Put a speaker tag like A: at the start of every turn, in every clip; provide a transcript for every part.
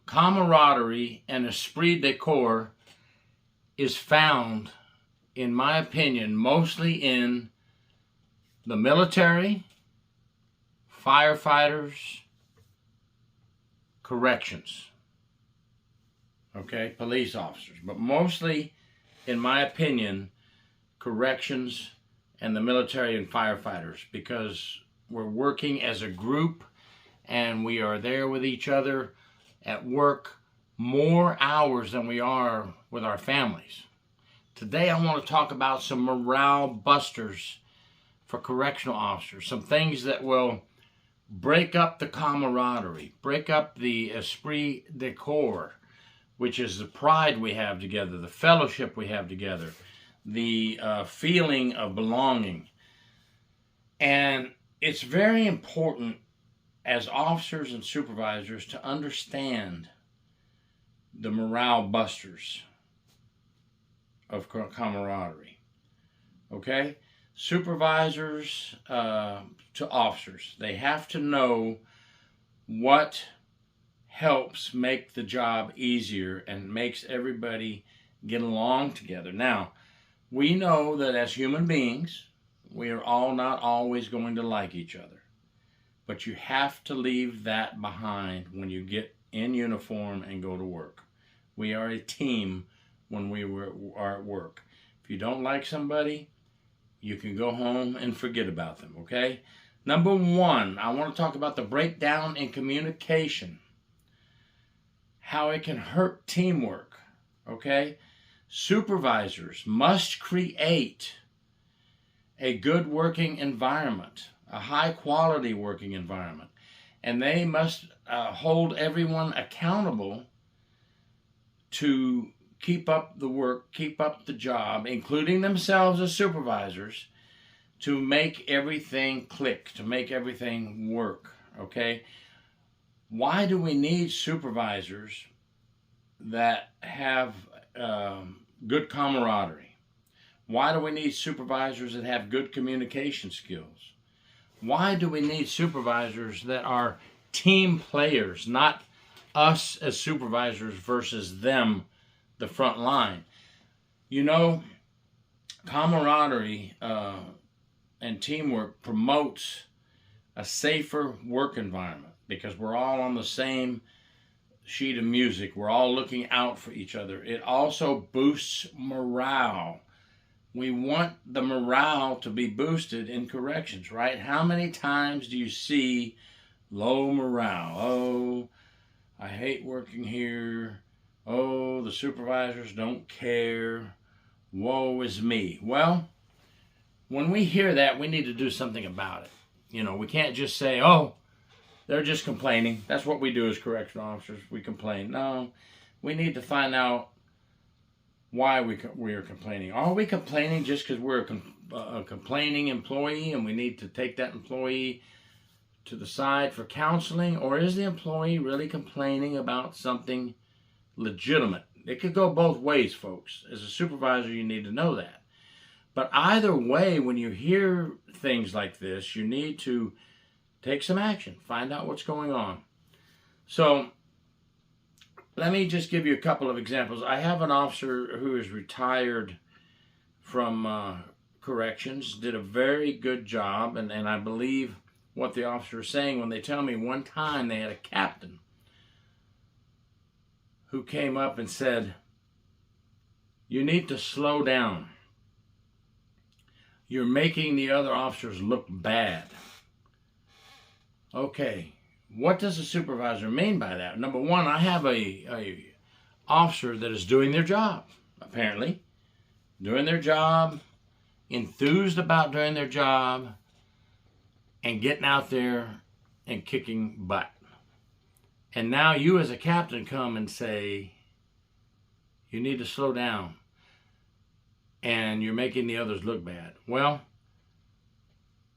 A: camaraderie and esprit de corps is found, in my opinion, mostly in the military, firefighters, corrections, okay, police officers, but mostly, in my opinion, corrections and the military and firefighters, because we're working as a group and we are there with each other at work more hours than we are with our families. Today I want to talk about some morale busters for correctional officers, some things that will break up the camaraderie, break up the esprit de corps, which is the pride we have together, the fellowship we have together, the feeling of belonging. And it's very important as officers and supervisors to understand the morale busters of camaraderie. Okay? Supervisors to officers, they have to know what helps make the job easier and makes everybody get along together. Now, we know that as human beings, we are all not always going to like each other. But you have to leave that behind when you get in uniform and go to work. We are a team when we are at work. If you don't like somebody, you can go home and forget about them, okay? Number one, I want to talk about the breakdown in communication, how it can hurt teamwork, okay? Supervisors must create a good working environment, a high quality working environment, and they must hold everyone accountable to keep up the work, keep up the job, including themselves as supervisors, to make everything click, to make everything work, okay? Why do we need supervisors that have good camaraderie? Why do we need supervisors that have good communication skills? Why do we need supervisors that are team players, not us as supervisors versus them, the front line? You know, camaraderie and teamwork promotes a safer work environment because we're all on the same sheet of music. We're all looking out for each other. It also boosts morale. We want the morale to be boosted in corrections, right? How many times do you see low morale? Oh, I hate working here. Oh, the supervisors don't care. Woe is me. Well, when we hear that, we need to do something about it. You know, we can't just say, oh, they're just complaining. That's what we do as correctional officers. We complain. No, we need to find out why we are complaining. Are we complaining just because we're a complaining employee and we need to take that employee to the side for counseling? Or is the employee really complaining about something legitimate? It could go both ways, folks. As a supervisor, you need to know that. But either way, when you hear things like this, you need to take some action. Find out what's going on. So let me just give you a couple of examples. I have an officer who is retired from corrections, did a very good job, and I believe what the officer is saying when they tell me one time they had a captain who came up and said, "You need to slow down. You're making the other officers look bad." Okay, what does a supervisor mean by that? Number one, I have a officer that is doing their job, apparently. Doing their job, enthused about doing their job, and getting out there and kicking butt. And now you as a captain come and say, you need to slow down, and you're making the others look bad. Well,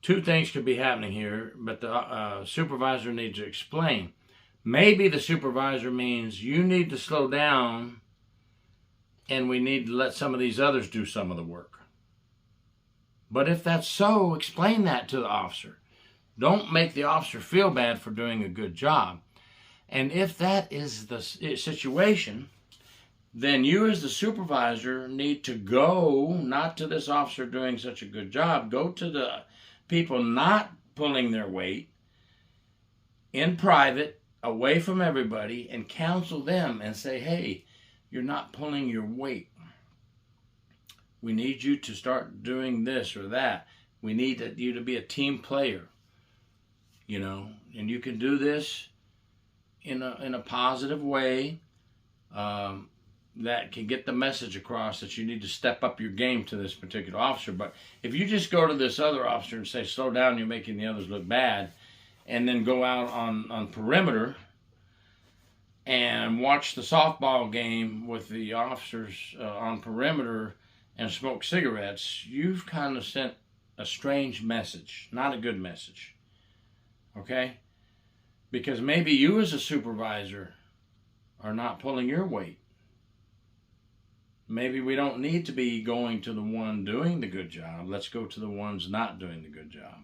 A: two things could be happening here, but the supervisor needs to explain. Maybe the supervisor means you need to slow down and we need to let some of these others do some of the work. But if that's so, explain that to the officer. Don't make the officer feel bad for doing a good job. And if that is the situation, then you as the supervisor need to go, not to this officer doing such a good job, go to the people not pulling their weight in private, away from everybody, and counsel them and say, hey, you're not pulling your weight. We need you to start doing this or that. We need you to be a team player, you know, and you can do this in a positive way that can get the message across that you need to step up your game to this particular officer. But if you just go to this other officer and say, slow down, you're making the others look bad, and then go out on perimeter and watch the softball game with the officers on perimeter and smoke cigarettes, you've kind of sent a strange message, not a good message, okay? Because maybe you as a supervisor are not pulling your weight. Maybe we don't need to be going to the one doing the good job. Let's go to the ones not doing the good job,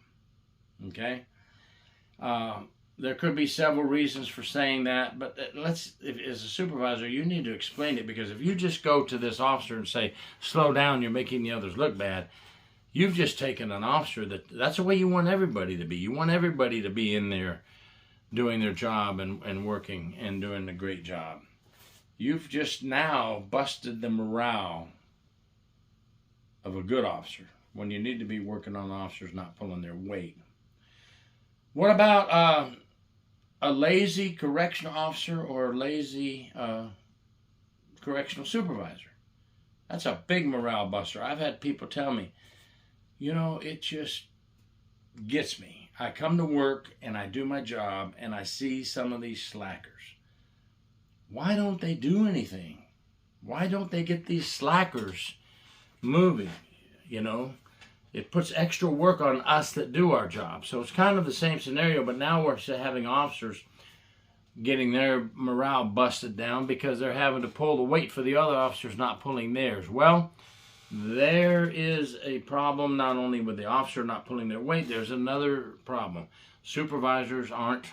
A: okay? There could be several reasons for saying that, but as a supervisor, you need to explain it, because if you just go to this officer and say, slow down, you're making the others look bad, you've just taken an officer that's the way you want everybody to be. You want everybody to be in there doing their job and working and doing a great job. You've just now busted the morale of a good officer when you need to be working on officers not pulling their weight. What about a lazy correctional officer or a lazy correctional supervisor? That's a big morale buster. I've had people tell me, you know, it just gets me. I come to work and I do my job and I see some of these slackers. Why don't they do anything? Why don't they get these slackers moving? You know, it puts extra work on us that do our job. So it's kind of the same scenario, but now we're having officers getting their morale busted down because they're having to pull the weight for the other officers not pulling theirs. Well, there is a problem not only with the officer not pulling their weight, there's another problem. Supervisors aren't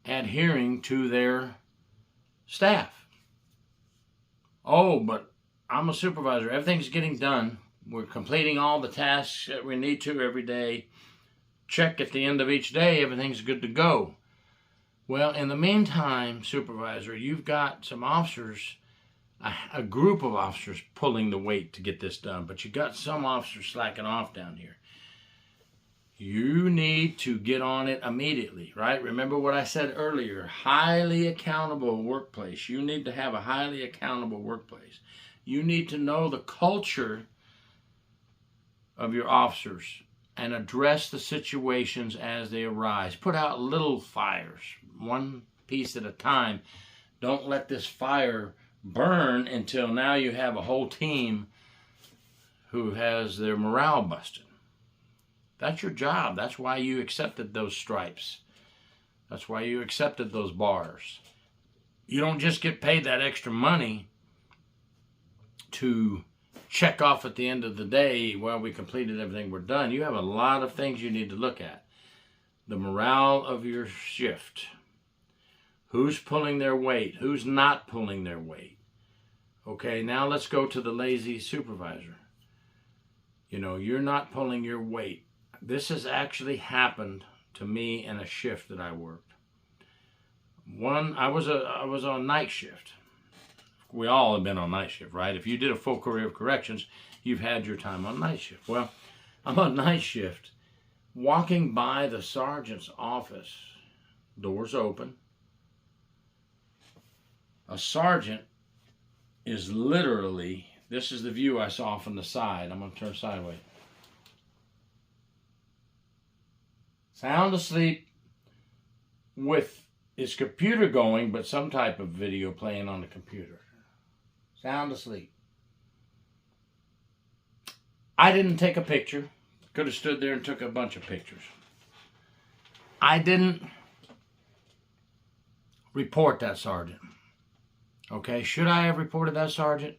A: adhering to their staff. Oh, but I'm a supervisor. Everything's getting done. We're completing all the tasks that we need to every day. Check at the end of each day, everything's good to go. Well, in the meantime, supervisor, you've got some officers, a group of officers pulling the weight to get this done, but you got some officers slacking off down here. You need to get on it immediately, right? Remember what I said earlier, highly accountable workplace. You need to have a highly accountable workplace. You need to know the culture of your officers and address the situations as they arise. Put out little fires, one piece at a time. Don't let this fire burn until now you have a whole team who has their morale busted. That's your job. That's why you accepted those stripes. That's why you accepted those bars. You don't just get paid that extra money to check off at the end of the day, well, we completed everything, we're done. You have a lot of things you need to look at. The morale of your shift. Who's pulling their weight? Who's not pulling their weight? Okay, now let's go to the lazy supervisor. You know, you're not pulling your weight. This has actually happened to me in a shift that I worked. I was on night shift. We all have been on night shift, right? If you did a full career of corrections, you've had your time on night shift. Well, I'm on night shift, walking by the sergeant's office, doors open. A sergeant is literally, this is the view I saw from the side. I'm going to turn sideways. Sound asleep with his computer going, but some type of video playing on the computer. Sound asleep. I didn't take a picture. Could have stood there and took a bunch of pictures. I didn't report that sergeant. Okay, should I have reported that sergeant?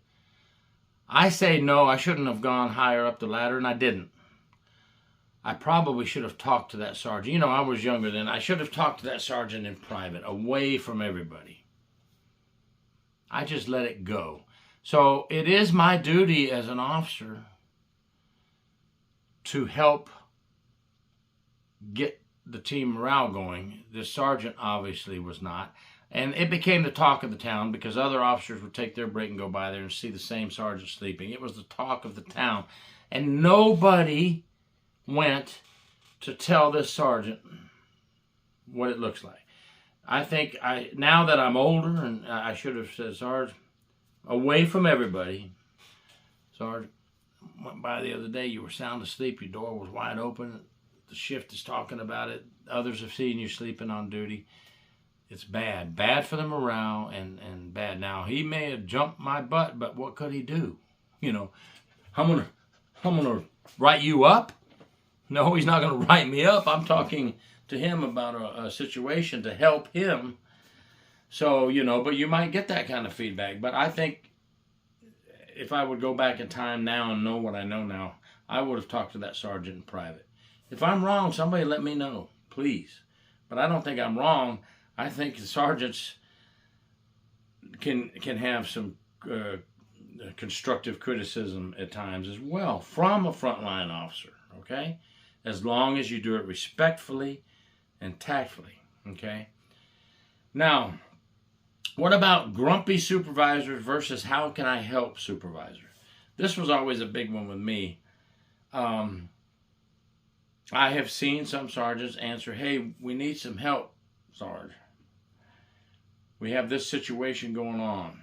A: I say no, I shouldn't have gone higher up the ladder, and I didn't. I probably should have talked to that sergeant. You know, I was younger then. I should have talked to that sergeant in private, away from everybody. I just let it go. So it is my duty as an officer to help get the team morale going. The sergeant obviously was not. And it became the talk of the town because other officers would take their break and go by there and see the same sergeant sleeping. It was the talk of the town. And nobody went to tell this sergeant what it looks like. I think now that I'm older, and I should have said, Sarge, away from everybody. Sarge, went by the other day, you were sound asleep, your door was wide open, the shift is talking about it, others have seen you sleeping on duty. It's bad for the morale, and bad. Now, he may have jumped my butt, but what could he do? You know, I'm gonna write you up? No, he's not gonna write me up. I'm talking to him about a situation to help him. So, you know, but you might get that kind of feedback. But I think if I would go back in time now and know what I know now, I would have talked to that sergeant in private. If I'm wrong, somebody let me know, please. But I don't think I'm wrong. I think the sergeants can have some constructive criticism at times as well from a frontline officer, okay? As long as you do it respectfully and tactfully, okay? Now, what about grumpy supervisors versus how can I help supervisors? This was always a big one with me. I have seen some sergeants answer, hey, we need some help, Sarge. We have this situation going on,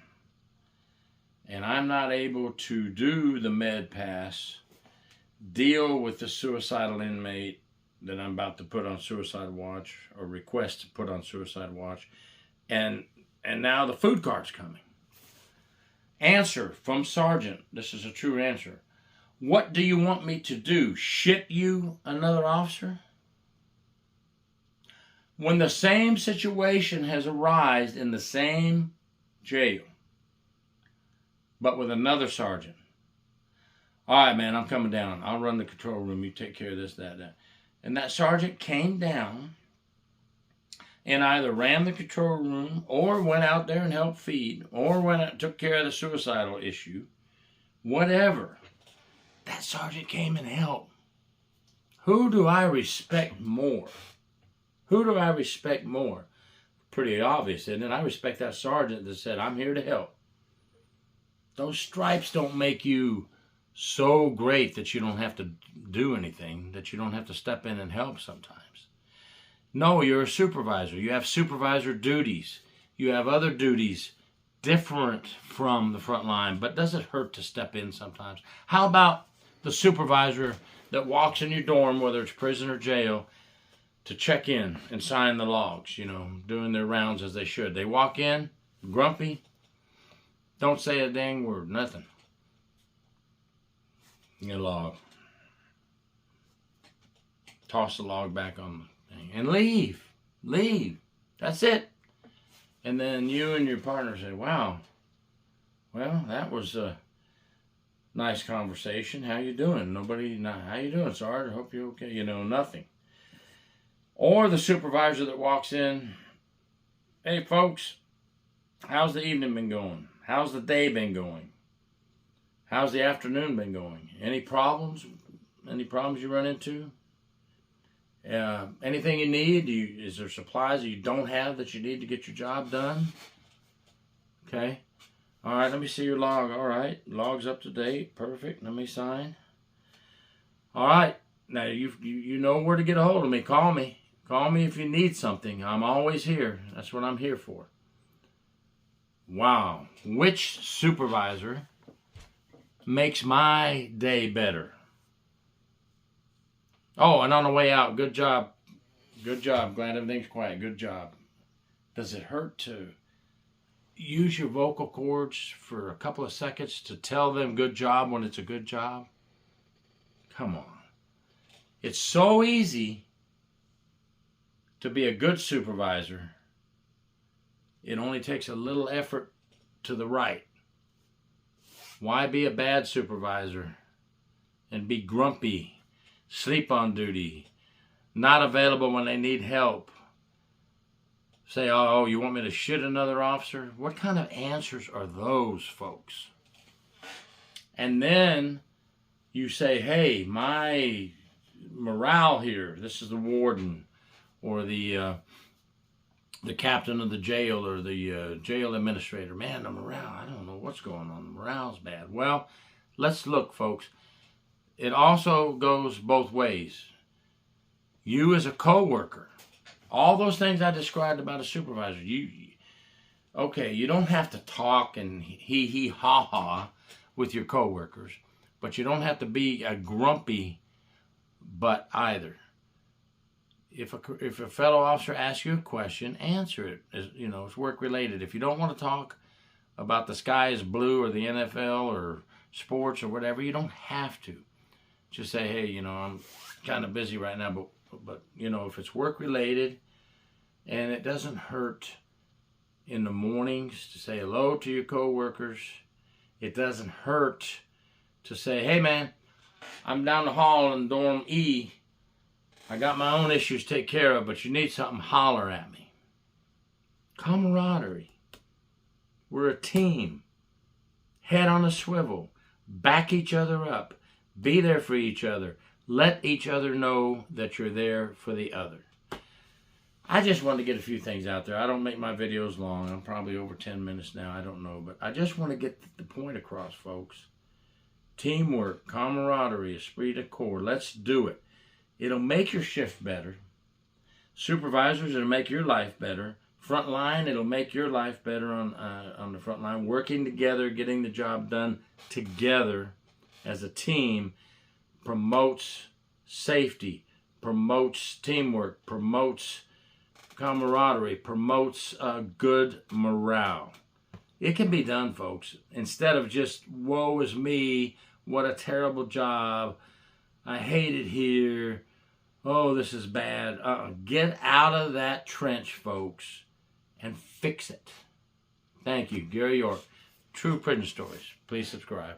A: and I'm not able to do the med pass, deal with the suicidal inmate that I'm about to put on suicide watch or request to put on suicide watch, and now the food cart's coming. Answer from sergeant, this is a true answer. What do you want me to do? Ship you another officer? When the same situation has arisen in the same jail, but with another sergeant. All right, man, I'm coming down. I'll run the control room. You take care of this, that. And that sergeant came down and either ran the control room or went out there and helped feed or went out and took care of the suicidal issue. Whatever. That sergeant came and helped. Who do I respect more? Who do I respect more? Pretty obvious, isn't it? I respect that sergeant that said, I'm here to help. Those stripes don't make you so great that you don't have to do anything, that you don't have to step in and help sometimes. No, you're a supervisor. You have supervisor duties. You have other duties different from the front line, but does it hurt to step in sometimes? How about the supervisor that walks in your dorm, whether it's prison or jail, to check in and sign the logs, you know, doing their rounds as they should. They walk in, grumpy, don't say a dang word, nothing. Your log. Toss the log back on the thing and leave. Leave. That's it. And then you and your partner say, wow, well, that was a nice conversation. How you doing? How you doing, Sarge? I hope you're okay. You know, nothing. Or the supervisor that walks in, hey, folks, how's the evening been going? How's the day been going? How's the afternoon been going? Any problems? Any problems you run into? Anything you need? Is there supplies that you don't have that you need to get your job done? Okay. All right, let me see your log. All right, log's up to date. Perfect. Let me sign. All right. Now, you know where to get a hold of me. Call me. Call me if you need something. I'm always here. That's what I'm here for. Wow. Which supervisor makes my day better? Oh, and on the way out, good job. Good job. Glad everything's quiet. Good job. Does it hurt to use your vocal cords for a couple of seconds to tell them good job when it's a good job? Come on. It's so easy to be a good supervisor. It only takes a little effort to the right. Why be a bad supervisor and be grumpy sleep on duty, not available when they need help. Say, oh, you want me to shit another officer? What kind of answers are those, folks? And then you say, hey, my morale here, this is the warden or the captain of the jail or the jail administrator. Man, the morale, I don't know what's going on. The morale's bad. Well, let's look, folks. It also goes both ways. You as a co-worker, all those things I described about a supervisor, you don't have to talk and hee ha ha with your co-workers, but you don't have to be a grumpy butt either. If a fellow officer asks you a question, answer it. It's work related. If you don't want to talk about the sky is blue or the NFL or sports or whatever, you don't have to. Just say, hey, I'm kind of busy right now, but if it's work related and it doesn't hurt in the mornings to say hello to your coworkers, it doesn't hurt to say, hey man, I'm down the hall in dorm E. I got my own issues to take care of, but you need something, holler at me. Camaraderie. We're a team. Head on a swivel. Back each other up. Be there for each other. Let each other know that you're there for the other. I just wanted to get a few things out there. I don't make my videos long. I'm probably over 10 minutes now. I don't know. But I just want to get the point across, folks. Teamwork, camaraderie, esprit de corps. Let's do it. It'll make your shift better. Supervisors, it'll make your life better. Front line, it'll make your life better on the front line. Working together, getting the job done together as a team promotes safety, promotes teamwork, promotes camaraderie, promotes good morale. It can be done, folks. Instead of just, woe is me, what a terrible job, I hate it here, oh, this is bad. Get out of that trench, folks, and fix it. Thank you. Gary York, True Prison Stories. Please subscribe.